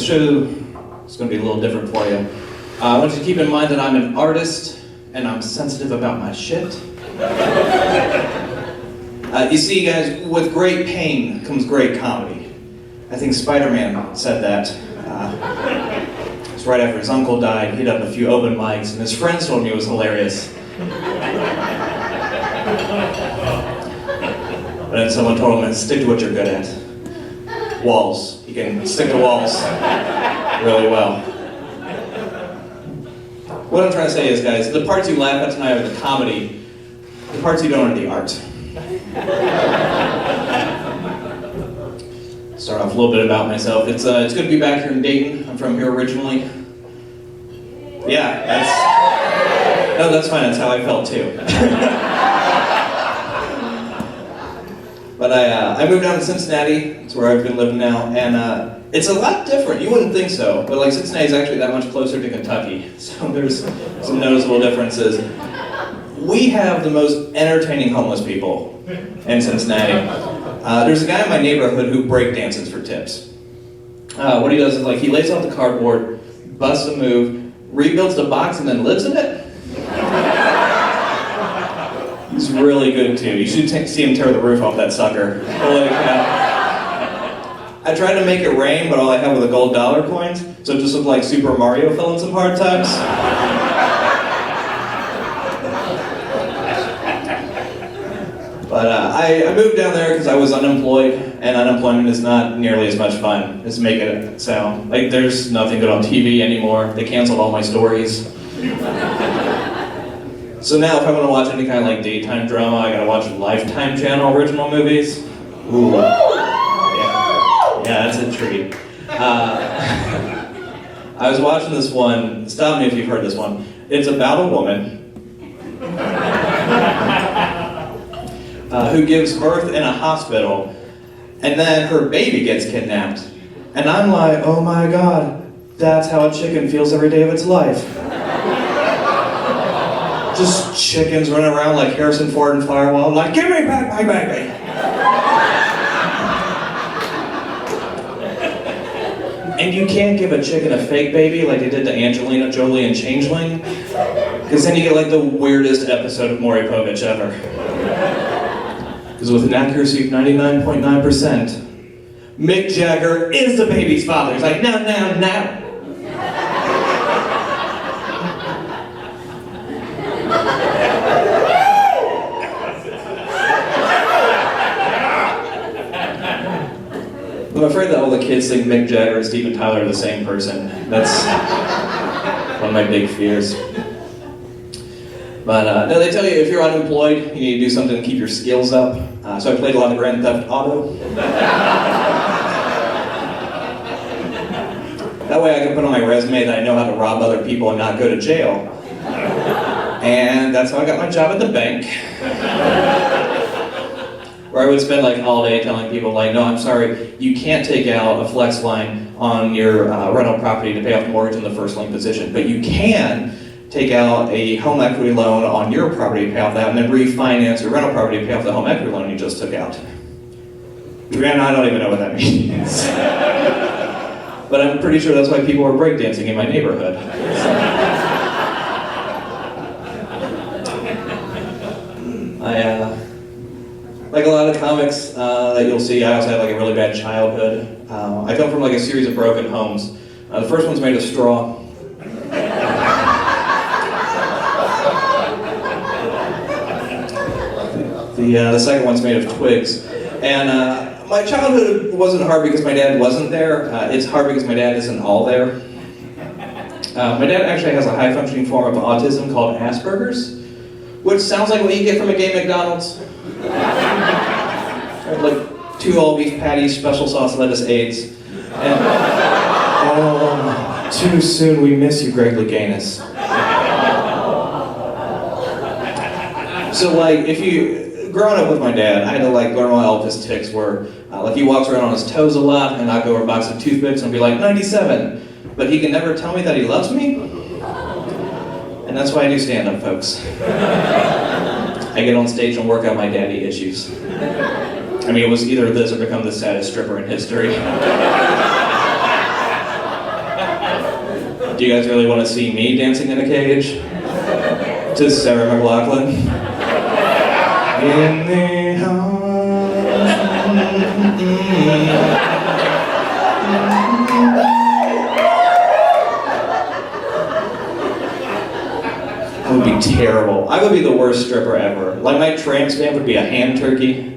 show is going to be a little different for you. I want you to keep in mind that I'm an artist and I'm sensitive about my shit. You see, guys, with great pain comes great comedy. I think Spider-Man said that. It's right after his uncle died. He'd done a few open mics, and his friends told me it was hilarious. But then someone told him, stick to what you're good at. Walls. You can stick to walls really well. What I'm trying to say is, guys, the parts you laugh at tonight are the comedy. The parts you don't are the art. Start off a little bit about myself. It's good to be back here in Dayton. I'm from here originally. Yeah, that's fine. That's how I felt too. But I moved down to Cincinnati. It's where I've been living now, and it's a lot different. You wouldn't think so, but like Cincinnati's actually that much closer to Kentucky, so there's some noticeable differences. We have the most entertaining homeless people in Cincinnati. There's a guy in my neighborhood who break dances for tips. What he does is he lays out the cardboard, busts a move, rebuilds the box, and then lives in it. He's really good too. You should see him tear the roof off that sucker. Holy cow. I tried to make it rain, but all I had were the gold dollar coins, so it just looked like Super Mario fell in some hard times. But I moved down there because I was unemployed, and unemployment is not nearly as much fun as making it sound. Like, there's nothing good on TV anymore. They canceled all my stories. So now if I want to watch any kind of daytime drama, I gotta watch Lifetime Channel original movies. Ooh. Yeah, that's a treat. I was watching this one, stop me if you've heard this one. It's about a woman who gives birth in a hospital, and then her baby gets kidnapped. And I'm like, oh my God, that's how a chicken feels every day of its life. Just chickens running around like Harrison Ford and Firewall, like, give me back my baby. And you can't give a chicken a fake baby like they did to Angelina Jolie and Changeling, because then you get the weirdest episode of Maury Povich ever. Because with an accuracy of 99.9%, Mick Jagger is the baby's father. He's like, no. I'm afraid that all the kids think Mick Jagger and Steven Tyler are the same person. That's one of my big fears. But no, they tell you if you're unemployed, you need to do something to keep your skills up. So I played a lot of Grand Theft Auto. That way I can put on my resume that I know how to rob other people and not go to jail. And that's how I got my job at the bank. Where I would spend all day telling people no, I'm sorry, you can't take out a flex line on your rental property to pay off the mortgage in the first lien position, but you can take out a home equity loan on your property to pay off that, and then refinance your rental property to pay off the home equity loan you just took out. And I don't even know what that means. But I'm pretty sure that's why people were breakdancing in my neighborhood. Like a lot of comics that you'll see, I also had a really bad childhood. I come from a series of broken homes. The first one's made of straw. The second one's made of twigs. And my childhood wasn't hard because my dad wasn't there. It's hard because my dad isn't all there. My dad actually has a high-functioning form of autism called Asperger's, which sounds like what you get from a gay McDonald's. Like 2 all-beef patties, special sauce, lettuce, AIDS. And, oh, too soon, we miss you, Greg Louganis. So if you, growing up with my dad, I had to learn all of his tics where he walks around on his toes a lot, and I'd go over a box of toothpicks and be like, 97. But he can never tell me that he loves me. And that's why I do stand-up, folks. I get on stage and work out my daddy issues. I mean, it was either this or become the saddest stripper in history. Do you guys really want to see me dancing in a cage? To Sarah McLachlan. In the That would be terrible. I would be the worst stripper ever. Like, my tramp stamp would be a hand turkey.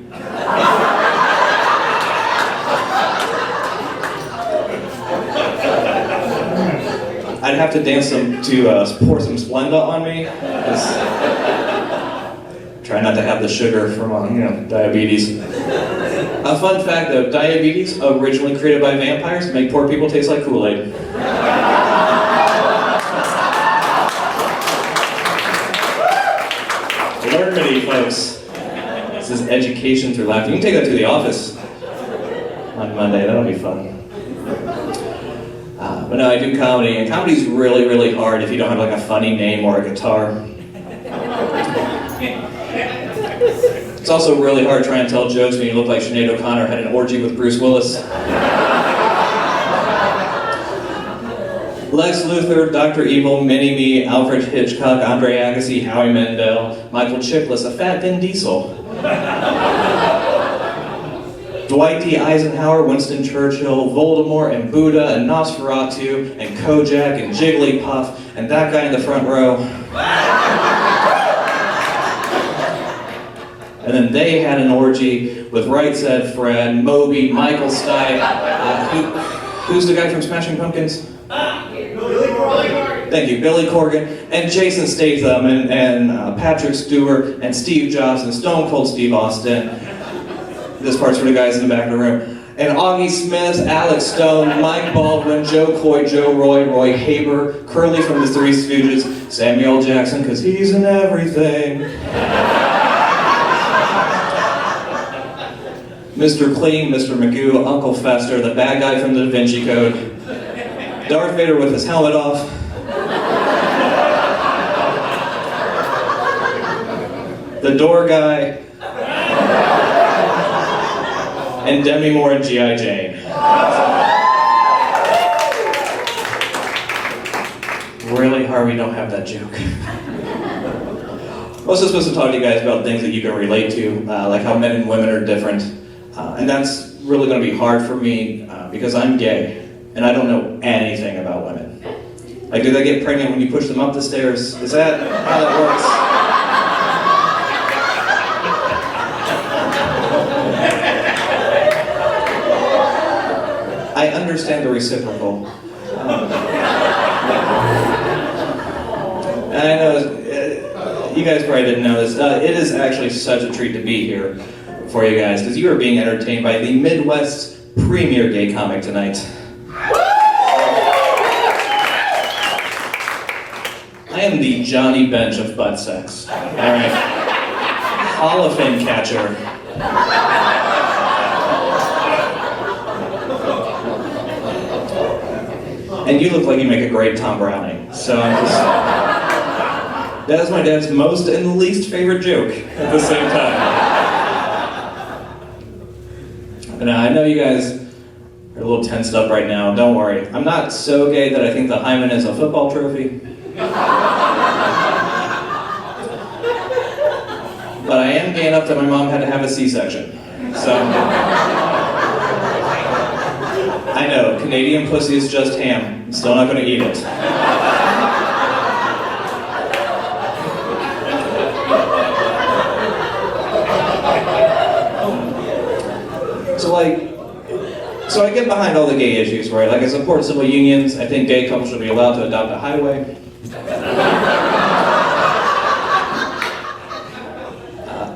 I'd have to dance to pour some Splenda on me. Try not to have the sugar from, diabetes. A fun fact though, diabetes, originally created by vampires to make poor people taste like Kool-Aid. Learn many, folks. This is education through laughter. You can take that to the office on Monday, that'll be fun. But no, I do comedy, and comedy's really, really hard if you don't have like a funny name or a guitar. It's also really hard trying to tell jokes when you look like Sinead O'Connor had an orgy with Bruce Willis. Lex Luthor, Dr. Evil, Mini-Me, Alfred Hitchcock, Andre Agassi, Howie Mandel, Michael Chiklis, a fat Vin Diesel. Dwight D. Eisenhower, Winston Churchill, Voldemort, and Buddha, and Nosferatu, and Kojak, and Jigglypuff, and that guy in the front row. And then they had an orgy with Right Said Fred, Moby, Michael Stipe, who's the guy from Smashing Pumpkins? Billy Corgan. Thank you, Billy Corgan, and Jason Statham, and Patrick Stewart, and Steve Jobs, and Stone Cold Steve Austin. This part's for the guys in the back of the room. And Augie Smith, Alex Stone, Mike Baldwin, Joe Coy, Joe Roy, Roy Haber, Curly from the Three Stooges, Samuel Jackson, because he's in everything. Mr. Clean, Mr. Magoo, Uncle Fester, the bad guy from the Da Vinci Code, Darth Vader with his helmet off, the door guy, and Demi Moore and G.I. Jane. Really hard we don't have that joke. I'm also supposed to talk to you guys about things that you can relate to, like how men and women are different. And that's really going to be hard for me because I'm gay, and I don't know anything about women. Like, do they get pregnant when you push them up the stairs? Is that how that works? I understand the reciprocal. And I know, you guys probably didn't know this, it is actually such a treat to be here for you guys, because you are being entertained by the Midwest's premier gay comic tonight. I am the Johnny Bench of butt sex. Alright. Hall of Fame catcher. And you look like you make a great Tom Browning. So I'm just... That is my dad's most and least favorite joke at the same time. And I know you guys are a little tensed up right now. Don't worry. I'm not so gay that I think the hymen is a football trophy. But I am gay enough that my mom had to have a C-section. So... I know, Canadian pussy is just ham. I'm still not going to eat it. So I get behind all the gay issues, right? Like, I support civil unions. I think gay couples should be allowed to adopt a highway.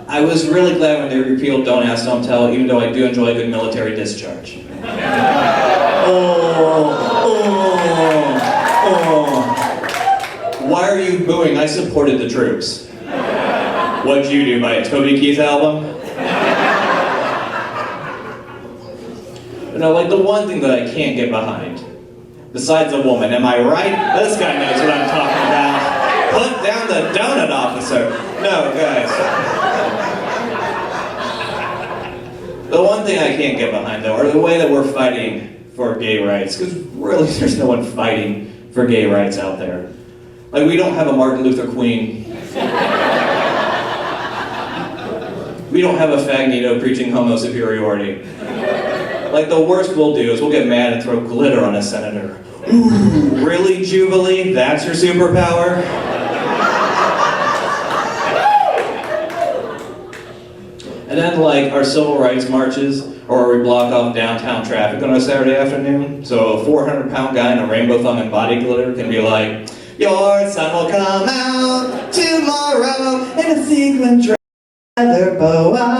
I was really glad when they repealed Don't Ask, Don't Tell, even though I do enjoy a good military discharge. Why are you booing? I supported the troops. What'd you do, buy a Toby Keith album? You know, like the one thing that I can't get behind, besides a woman, am I right? This guy knows what I'm talking about. Put down the donut, officer. No, guys. The one thing I can't get behind, though, are the way that we're fighting for gay rights, because really there's no one fighting for gay rights out there. Like, we don't have a Martin Luther King. We don't have a Fagnito preaching homo superiority. Like, the worst we'll do is we'll get mad and throw glitter on a senator. Ooh, really, Jubilee? That's your superpower? And then, like, our civil rights marches, or we block off downtown traffic on a Saturday afternoon, so a 400-pound guy in a rainbow thong and body glitter can be like, your son will come out tomorrow in a sequin dress, leather boa.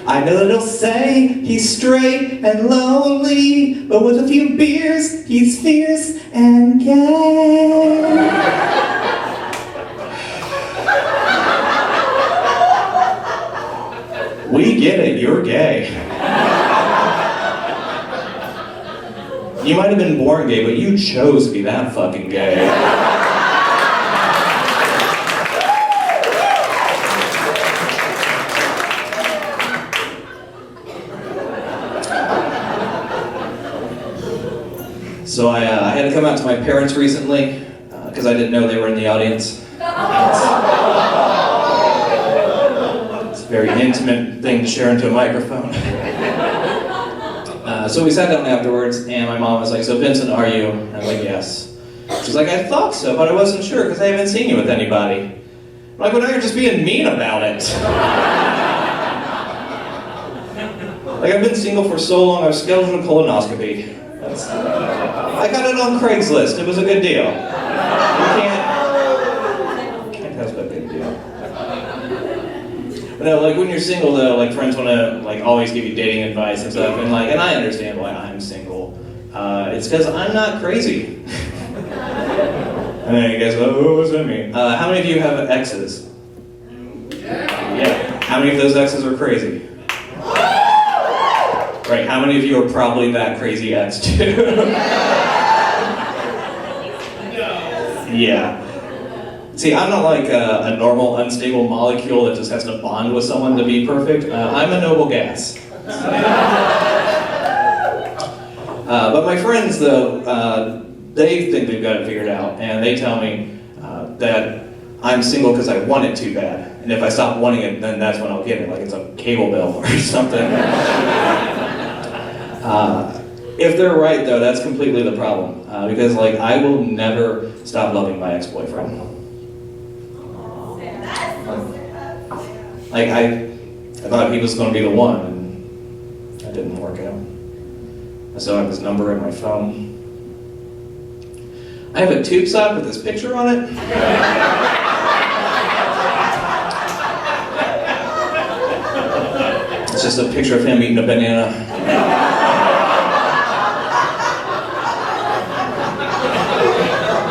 I know that he'll say he's straight and lonely, but with a few beers, he's fierce and gay. We get it, you're gay. You might have been born gay, but you chose to be that fucking gay. So I had to come out to my parents recently, because I didn't know they were in the audience. It's a very intimate thing to share into a microphone. So we sat down afterwards, and my mom was like, so Vincent, are you? And I'm like, yes. She's like, I thought so, but I wasn't sure, because I haven't seen you with anybody. I'm like, well, now you're just being mean about it. Like, I've been single for so long, I've scheduled a colonoscopy. I got it on Craigslist. It was a good deal. You can't have a big deal. But no, like when you're single though, like friends want to like always give you dating advice and stuff, and I understand why I'm single. It's because I'm not crazy. And then you guys go, oh, what does that mean? How many of you have exes? Yeah. How many of those exes are crazy? Right, how many of you are probably that crazy ex too? Yeah. See, I'm not like a normal, unstable molecule that just has to bond with someone to be perfect. I'm a noble gas. But my friends, though, they think they've got it figured out, and they tell me that I'm single because I want it too bad. And if I stop wanting it, then that's when I'll get it, like it's a cable bill or something. If they're right, though, that's completely the problem. Because, like, I will never stop loving my ex-boyfriend. Like, I thought he was going to be the one, and that didn't work out. I still have his number in my phone. I have a tube sock with his picture on it. It's just a picture of him eating a banana.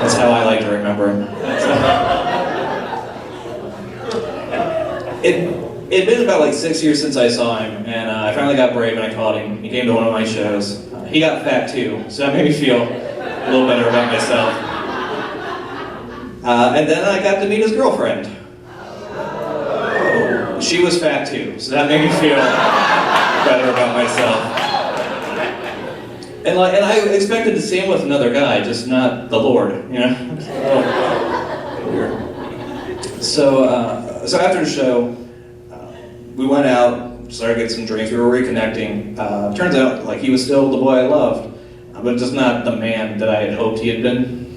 That's how I like to remember him. It'd been about like 6 years since I saw him, and I finally got brave and I called him. He came to one of my shows. He got fat too, so that made me feel a little better about myself. And then I got to meet his girlfriend. She was fat too, so that made me feel better about myself. And I expected to see him with another guy, just not the Lord, you know? So after the show, we went out, started getting some drinks, we were reconnecting. Turns out, like, he was still the boy I loved, but just not the man that I had hoped he had been.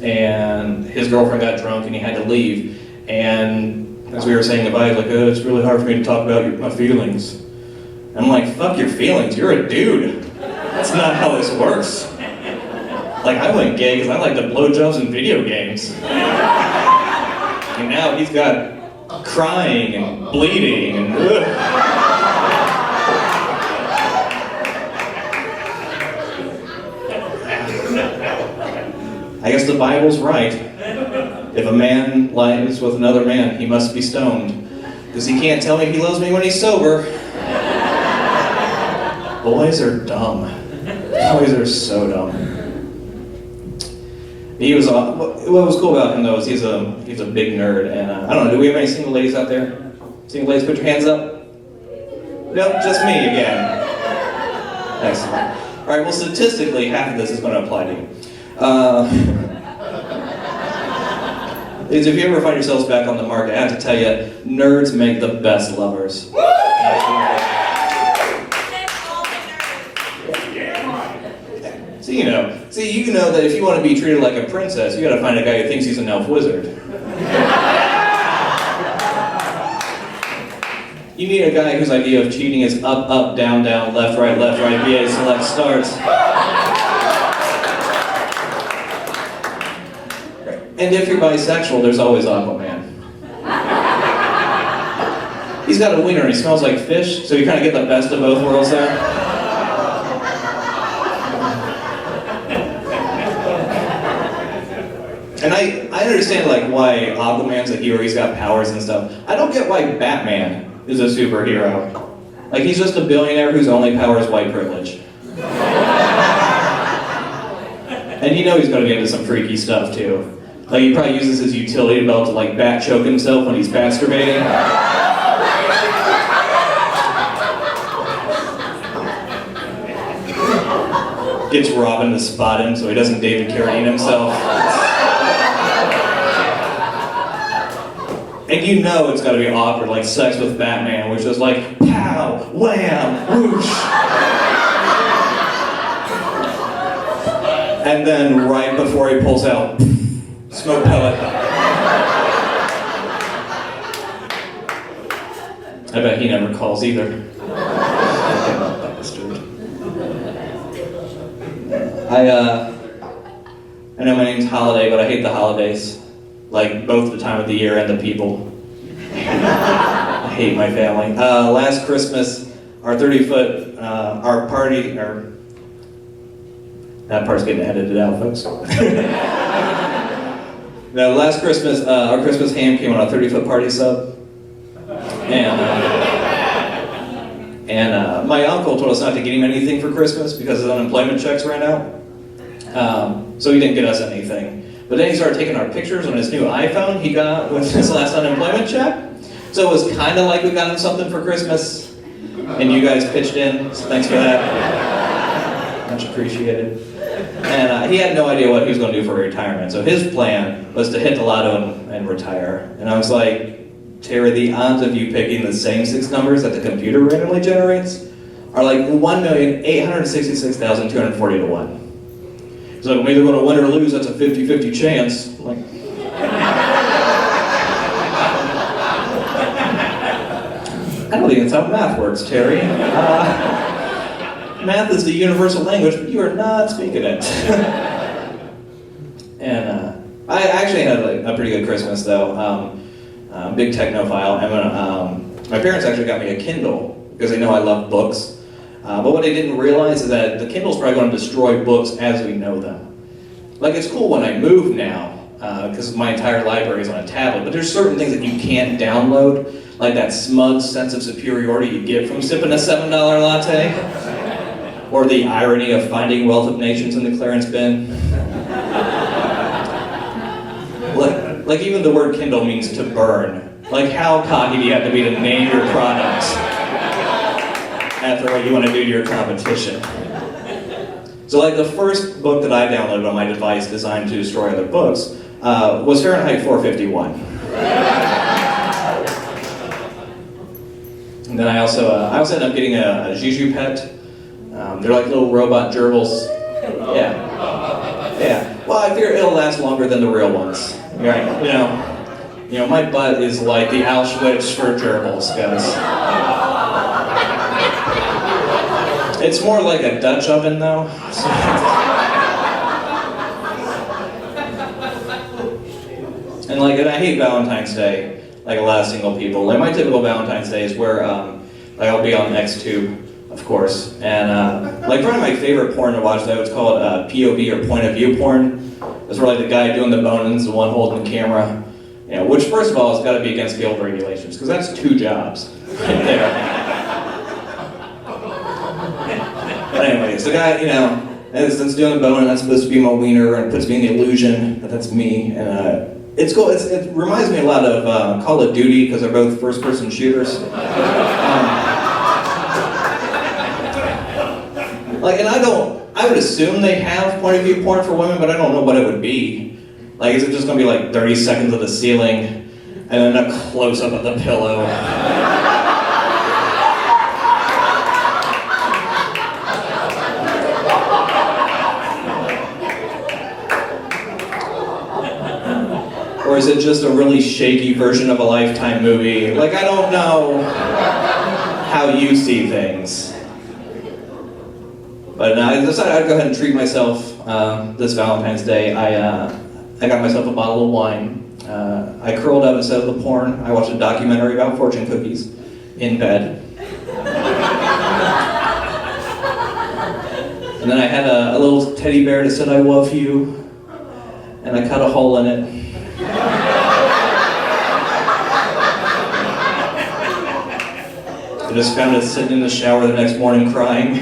And his girlfriend got drunk and he had to leave. And as we were saying goodbye, he was like, oh, it's really hard for me to talk about my feelings. And I'm like, fuck your feelings, you're a dude. That's not how this works. Like, I went gay because I like to blow jobs in video games. And now he's got crying and bleeding and ugh. I guess the Bible's right. If a man lies with another man, he must be stoned. Because he can't tell me he loves me when he's sober. Boys are dumb. Boys are so dumb. He was, what was cool about him though is he's a big nerd, and I don't know, do we have any single ladies out there? Single ladies, put your hands up. Nope, just me again. Excellent. All right, well, statistically, half of this is going to apply to you. Is if you ever find yourselves back on the market, I have to tell you, nerds make the best lovers. So you know that if you want to be treated like a princess, you got to find a guy who thinks he's an elf wizard. You need a guy whose idea of cheating is up, up, down, down, left, right, BA, select, starts. And if you're bisexual, there's always Aquaman. He's got a wiener and he smells like fish, so you kind of get the best of both worlds there. And I understand like why Aquaman's a hero, he's got powers and stuff. I don't get why Batman is a superhero. Like he's just a billionaire whose only power is white privilege. And you know he's gonna get into some freaky stuff too. Like he probably uses his utility belt to like bat choke himself when he's masturbating. Gets Robin to spot him so he doesn't David Carradine himself. And you know it's gotta be awkward, like sex with Batman, which is like pow, wham, whoosh. And then right before he pulls out, smoke pellet. I bet he never calls either. I know my name's Holiday, but I hate the holidays. Like both the time of the year and the people. I hate my family. Last Christmas, our 30-foot, our party, that part's getting edited out, folks. No, last Christmas, our Christmas ham came on a 30-foot party sub. And my uncle told us not to get him anything for Christmas because his unemployment checks ran out. So he didn't get us anything. But then he started taking our pictures on his new iPhone he got with his last unemployment check. So it was kind of like we got him something for Christmas. And you guys pitched in, so thanks for that. Much appreciated. And he had no idea what he was going to do for retirement. So his plan was to hit the lotto and retire. And I was like, Terry, the odds of you picking the same 6 numbers that the computer randomly generates are like 1,866,240 to 1. He's like, I'm either going to win or lose, that's a 50-50 chance. I'm like, I don't think that's how math works, Terry. Math is the universal language, but you are not speaking it. And I actually had a pretty good Christmas, though. Big technophile. My parents actually got me a Kindle because they know I love books. But what they didn't realize is that the Kindle's probably going to destroy books as we know them. Like, it's cool when I move now, because my entire library is on a tablet, but there's certain things that you can't download, like that smug sense of superiority you get from sipping a $7 latte, or the irony of finding Wealth of Nations in the clearance bin. Like even the word Kindle means to burn. Like, how cocky do you have to be to name your products after what you want to do to your competition? So like the first book that I downloaded on my device designed to destroy other books was Fahrenheit 451. And then I also ended up getting a Juju pet. They're like little robot gerbils. Yeah. Well, I figure it'll last longer than the real ones. Right? You know, my butt is like the Auschwitz for gerbils, guys. It's more like a Dutch oven, though. And I hate Valentine's Day, like a lot of single people. Like my typical Valentine's Day is where, I'll be on Xtube, of course, and one of my favorite porn to watch, though, it's called POV or point of view porn. It's where the guy doing the bonins, the one holding the camera, which first of all has got to be against guild regulations, because that's 2 jobs right there. But anyways, the guy, is doing the boning, that's supposed to be my wiener, and puts me in the illusion that that's me, and it's cool. It reminds me a lot of Call of Duty, because they're both first-person shooters. Like, and I would assume they have point of view porn for women, but I don't know what it would be. Like, is it just gonna be like 30 seconds of the ceiling, and then a close-up of the pillow? Or is it just a really shaky version of a Lifetime movie? Like, I don't know how you see things. But I decided I'd go ahead and treat myself this Valentine's Day. I got myself a bottle of wine. I curled up instead of the porn. I watched a documentary about fortune cookies in bed. And then I had a little teddy bear that said, "I love you." And I cut a hole in it. I just found it sitting in the shower the next morning crying.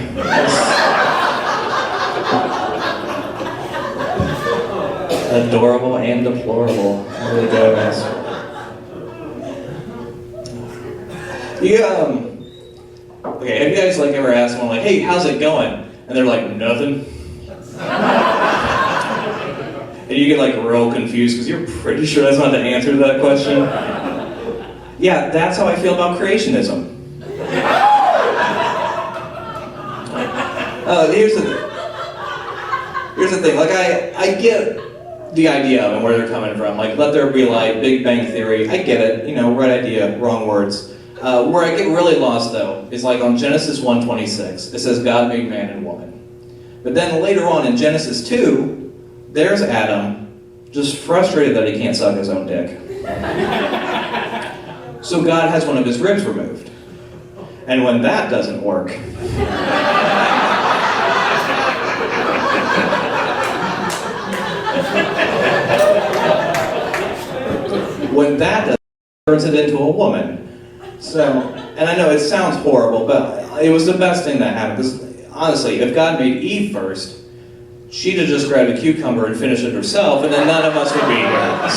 Adorable and deplorable. There we go, guys. Okay, have you guys like ever asked someone like, "Hey, how's it going?" And they're like, "Nothing." And you get like real confused because you're pretty sure that's not the answer to that question. Yeah, that's how I feel about creationism. Here's the thing. Like I get the idea of and where they're coming from. Like, let there be light, Big Bang Theory. I get it. You know, right idea, wrong words. Where I get really lost though is like on Genesis 1:26. It says God made man and woman. But then later on in Genesis 2, there's Adam, just frustrated that he can't suck his own dick. So God has one of his ribs removed. And when that doesn't work, turns it into a woman. So, and I know it sounds horrible, but it was the best thing that happened. Because honestly, if God made Eve first, she'd have just grabbed a cucumber and finished it herself, and then none of us would be here.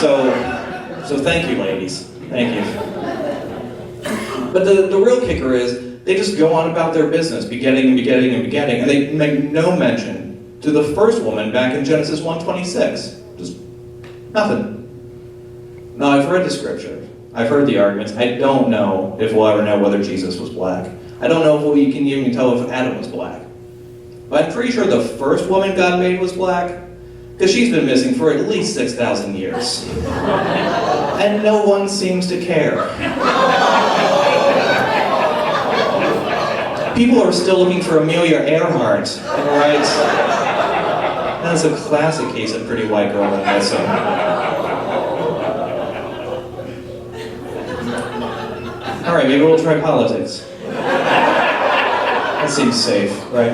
So thank you, ladies. Thank you. But the real kicker is, they just go on about their business, begetting, and they make no mention to the first woman back in Genesis 1:26. Just nothing. Now, I've read the scripture. I've heard the arguments. I don't know if we'll ever know whether Jesus was black. I don't know if we can even tell if Adam was black. But I'm pretty sure the first woman God made was black, because she's been missing for at least 6,000 years. And no one seems to care. People are still looking for Amelia Earhart, right? That's a classic case of pretty white girl that missing. All right, maybe we'll try politics. That seems safe, right?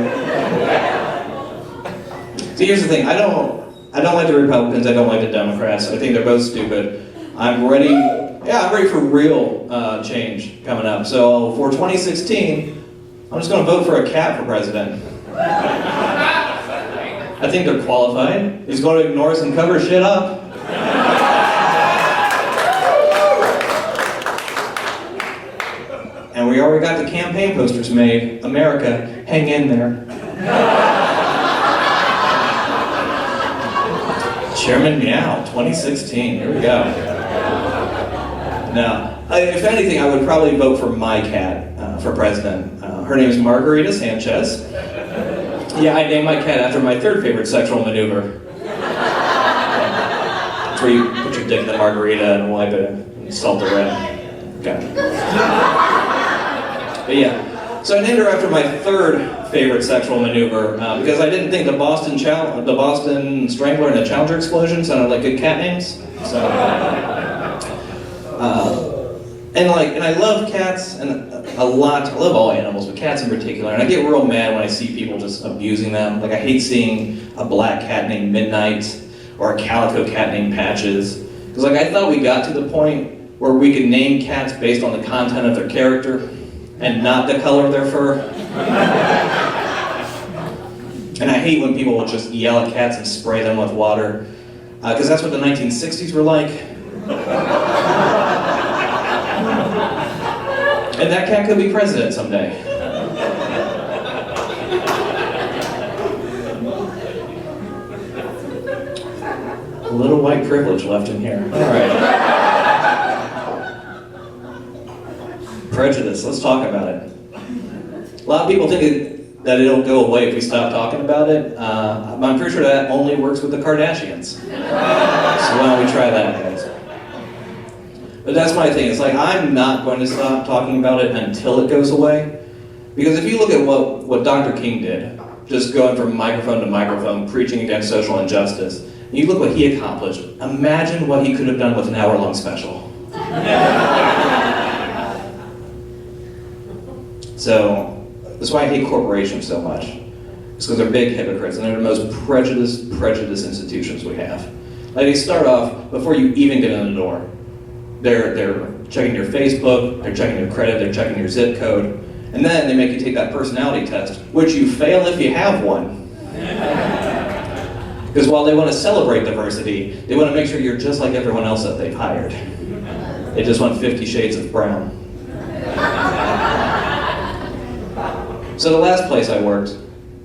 See, here's the thing. I don't like the Republicans. I don't like the Democrats. I think they're both stupid. I'm ready for real change coming up. So for 2016, I'm just going to vote for a cat for president. I think they're qualified. He's going to ignore us and cover shit up. And we already got the campaign posters made. America, hang in there. Chairman Meow, 2016. Here we go. Now, if anything, I would probably vote for my cat for president. Her name is Margarita Sanchez. Yeah, I named my cat after my third favorite sexual maneuver. It's where you put your dick in the margarita and wipe it and salt the rim. Okay. But yeah, so I named her after my third favorite sexual maneuver because I didn't think the Boston Strangler and the Challenger Explosion sounded like good cat names. So, and I love cats and a lot. I love all animals, but cats in particular. And I get real mad when I see people just abusing them. Like I hate seeing a black cat named Midnight or a calico cat named Patches. Because I thought we got to the point where we could name cats based on the content of their character and not the color of their fur. And I hate when people will just yell at cats and spray them with water, because that's what the 1960s were like. And that cat could be president someday. A little white privilege left in here. All right. Prejudice, let's talk about it. A lot of people think that it'll go away if we stop talking about it. I'm pretty sure that only works with the Kardashians. So why don't we try that, guys? But that's my thing. It's like, I'm not going to stop talking about it until it goes away. Because if you look at what Dr. King did, just going from microphone to microphone, preaching against social injustice, and you look what he accomplished, imagine what he could have done with an hour-long special. So, that's why I hate corporations so much. It's because they're big hypocrites, and they're the most prejudiced institutions we have. Like, they start off, before you even get in the door, they're checking your Facebook, they're checking your credit, they're checking your zip code, and then they make you take that personality test, which you fail if you have one. Because while they want to celebrate diversity, they want to make sure you're just like everyone else that they've hired. They just want 50 shades of brown. So the last place I worked,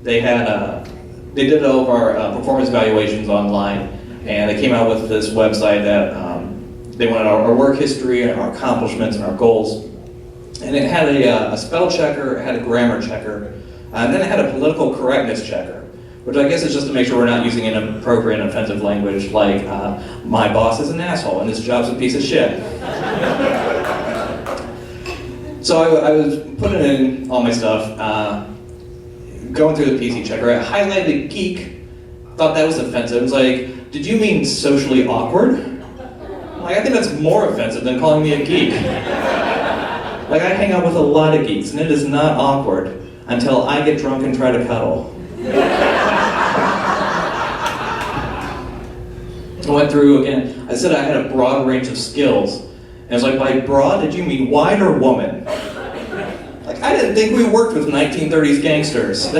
they did all of our performance evaluations online, and they came out with this website that they wanted our work history and our accomplishments and our goals. And it had a spell checker, it had a grammar checker, and then it had a political correctness checker, which I guess is just to make sure we're not using inappropriate and offensive language like, my boss is an asshole and this job's a piece of shit. So I was putting in all my stuff, going through the PC checker. I highlighted geek, thought that was offensive. It was like, did you mean socially awkward? Like, I think that's more offensive than calling me a geek. Like, I hang out with a lot of geeks, and it is not awkward until I get drunk and try to cuddle. I went through again. I said I had a broad range of skills. And I was like, by broad, did you mean wide or woman? Like, I didn't think we worked with 1930s gangsters.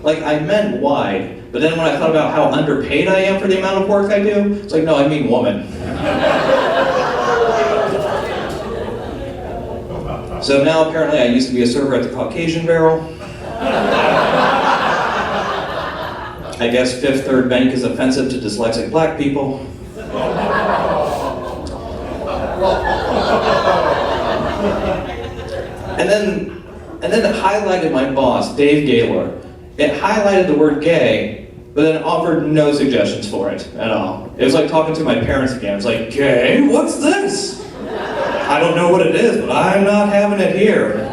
Like, I meant wide, but then when I thought about how underpaid I am for the amount of work I do, it's like, no, I mean woman. So now apparently I used to be a server at the Caucasian Barrel. I guess Fifth Third Bank is offensive to dyslexic black people. And then it highlighted my boss, Dave Gaylor. It highlighted the word gay, but then it offered no suggestions for it at all. It was like talking to my parents again. It's like, gay? What's this? I don't know what it is, but I'm not having it here.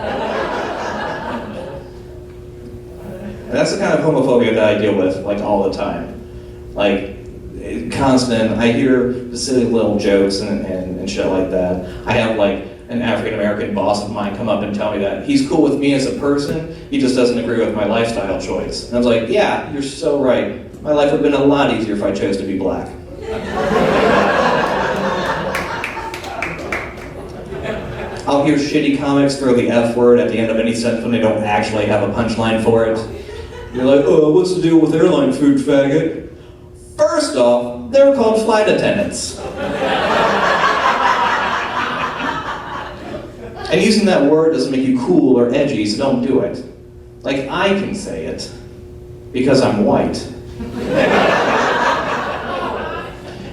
And that's the kind of homophobia that I deal with, like, all the time. Like, constant, I hear the silly little jokes and shit like that. I have, like, an African-American boss of mine come up and tell me that he's cool with me as a person, he just doesn't agree with my lifestyle choice. And I was like, yeah, you're so right. My life would have been a lot easier if I chose to be black. I'll hear shitty comics throw the F word at the end of any sentence when they don't actually have a punchline for it. You're like, oh, what's the deal with airline food, faggot? First off, they're called flight attendants. And using that word doesn't make you cool or edgy, so don't do it. Like, I can say it, because I'm white.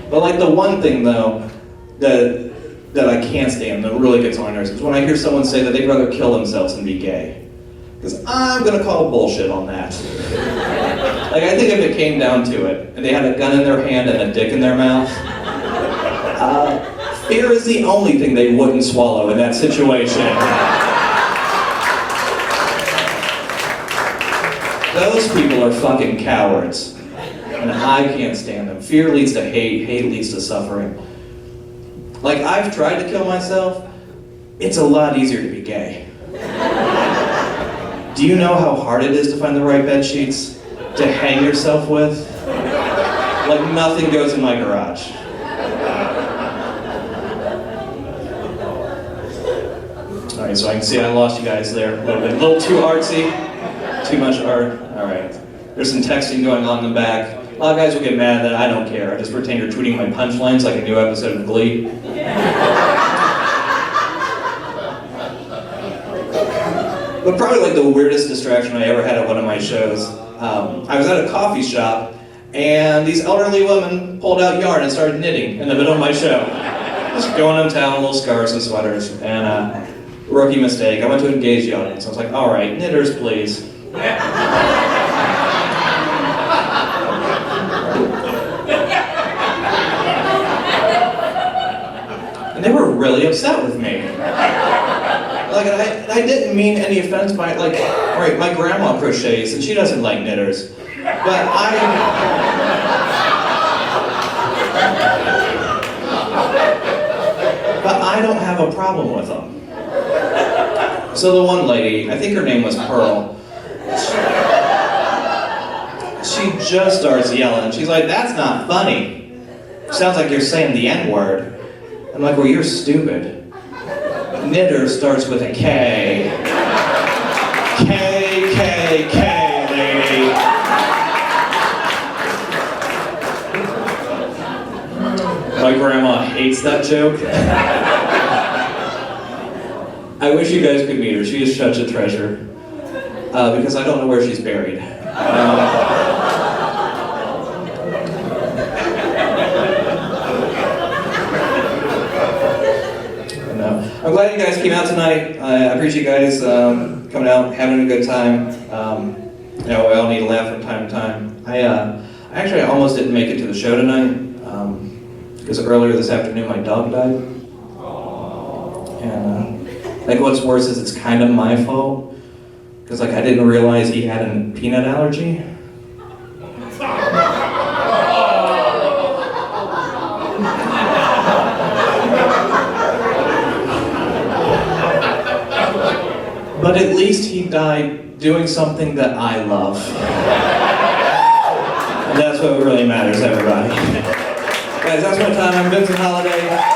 But like, the one thing though, that I can't stand, that really gets on my nerves, is when I hear someone say that they'd rather kill themselves than be gay. Because I'm gonna call bullshit on that. Like, I think if it came down to it, and they had a gun in their hand and a dick in their mouth, fear is the only thing they wouldn't swallow in that situation. Those people are fucking cowards. And I can't stand them. Fear leads to hate, hate leads to suffering. Like, I've tried to kill myself. It's a lot easier to be gay. Do you know how hard it is to find the right bed sheets to hang yourself with? Like, nothing goes in my garage. Alright, so I can see I lost you guys there a little bit. A little too artsy, too much art. Alright. There's some texting going on in the back. A lot of guys will get mad that I don't care. I just pretend you're tweeting my punchlines like a new episode of Glee. But probably like the weirdest distraction I ever had at one of my shows. I was at a coffee shop, and these elderly women pulled out yarn and started knitting in the middle of my show. Just going to town, little scarves and sweaters, and rookie mistake. I went to engage the audience. I was like, all right, knitters, please. And they were really upset with me. Like, I didn't mean any offense by it. Like, all right, my grandma crochets, and she doesn't like knitters. But I don't have a problem with them. So the one lady, I think her name was Pearl, she just starts yelling. She's like, that's not funny. Sounds like you're saying the N-word. I'm like, well, you're stupid. Knitter starts with a K. K, lady. My grandma hates that joke. I wish you guys could meet her. She is such a treasure. Because I don't know where she's buried. I'm glad you guys came out tonight. I appreciate you guys coming out, having a good time. We all need to laugh from time to time. I actually almost didn't make it to the show tonight because earlier this afternoon my dog died. And what's worse is it's kind of my fault because I didn't realize he had a peanut allergy. But at least he died doing something that I love. And that's what really matters, everybody. Guys, that's my time. I'm Vincent Holiday.